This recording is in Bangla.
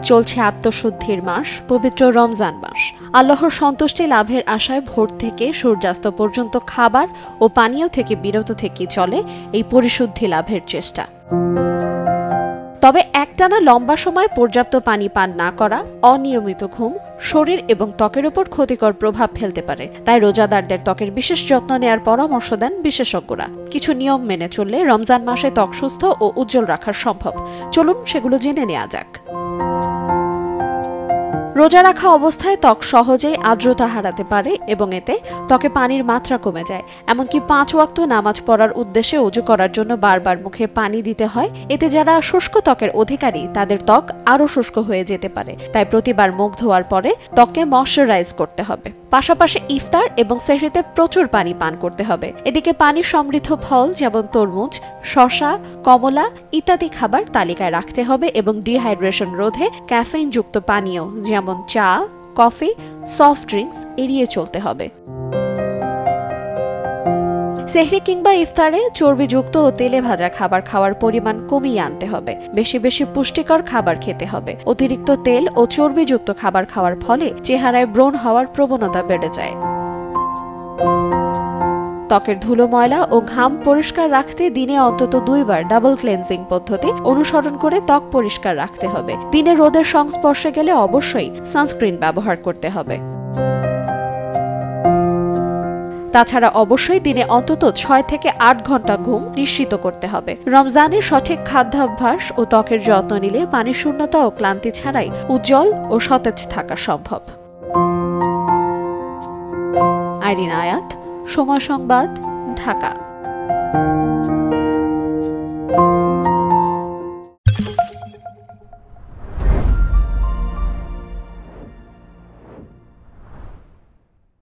চলছে আত্মশুদ্ধির মাস, পবিত্র রমজান মাস। আল্লাহর সন্তুষ্টি লাভের আশায় ভোর থেকে সূর্যাস্ত পর্যন্ত খাবার ও পানীয় থেকে বিরত থেকে চলে এই পরিশুদ্ধি লাভের চেষ্টা। তবে একটানা লম্বা সময় পর্যাপ্ত পানি পান না করা, অনিয়মিত ঘুম শরীর এবং ত্বকের উপর ক্ষতিকর প্রভাব ফেলতে পারে। তাই রোজাদারদের ত্বকের বিশেষ যত্ন নেওয়ার পরামর্শ দেন বিশেষজ্ঞরা। কিছু নিয়ম মেনে চললে রমজান মাসে ত্বক সুস্থ ও উজ্জ্বল রাখা সম্ভব। চলুন সেগুলো জেনে নেওয়া যাক। রোজা রাখা অবস্থায় ত্বক সহজেই আর্দ্রতা হারাতে পারে এবং এতে ত্বকে পানির মাত্রা কমে যায়। এমনকি 5 ওয়াক্ত নামাজ পড়ার উদ্দেশ্যে ওযু করার জন্য বারবার মুখে পানি দিতে হয়। এতে যারা শুষ্ক ত্বকের অধিকারী তাদের ত্বক আরও শুষ্ক হয়ে যেতে পারে। তাই প্রতিবার মুখ ধোয়ার পরে ত্বককে ময়শ্চারাইজ করতে হবে। পাশাপাশি ইফতার এবং সেহরিতে প্রচুর পানি পান করতে হবে। এদিকে পানি সমৃদ্ধ ফল যেমন তরমুজ, শসা, কমলা ইত্যাদি খাবার তালিকায় রাখতে হবে এবং ডিহাইড্রেশন রোধে ক্যাফেইনযুক্ত পানীয় যেমন চা, কফি, সফট ড্রিঙ্কস এড়িয়ে চলতে হবে। সেহরি কিংবা ইফতারে চর্বিযুক্ত ও তেলে ভাজা খাবার খাওয়ার পরিমাণ কমিয়ে আনতে হবে। বেশি বেশি পুষ্টিকর খাবার খেতে হবে। অতিরিক্ত তেল ও চর্বিযুক্ত খাবার খাওয়ার ফলে চেহারায় ব্রণ হওয়ার প্রবণতা বেড়ে যায়। ত্বকের ধুলো, ময়লা ও ঘাম পরিষ্কার রাখতে দিনে অন্তত 2 বার ডাবল ক্লেনজিং পদ্ধতি অনুসরণ করে ত্বক পরিষ্কার রাখতে হবে। দিনে রোদের সংস্পর্শে গেলে অবশ্যই সানস্ক্রিন ব্যবহার করতে হবে। তাছাড়া অবশ্যই দিনে অন্তত 6 থেকে 8 ঘন্টা ঘুম নিশ্চিত করতে হবে। রমজানের সঠিক খাদ্যাভ্যাস ও ত্বকের যত্ন নিলে পানি শূন্যতা ও ক্লান্তি ছাড়াই উজ্জ্বল ও সতেজ থাকা সম্ভব। আইরিন আয়াত, সময় সংবাদ, ঢাকা।